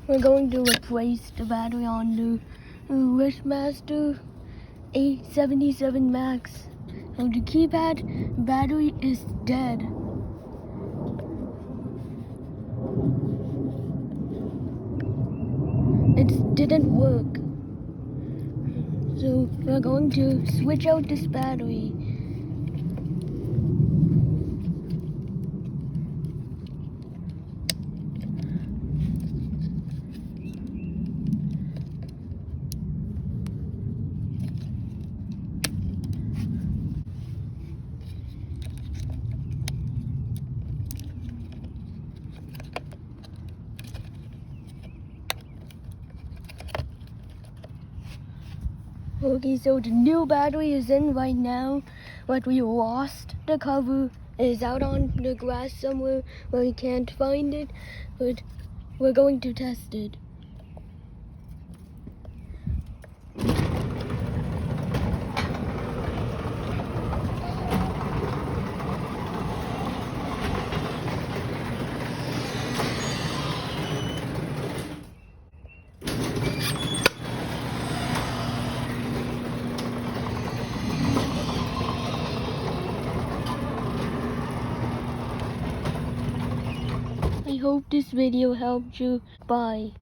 We're going to replace the battery on the LiftMaster 877 Max. So the keypad battery is dead. It didn't work. So we're going to switch out this battery. Okay, so the new battery is in right now, but we lost the cover. It is out on the grass somewhere where we can't find it, but we're going to test it. I hope this video helped you. Bye.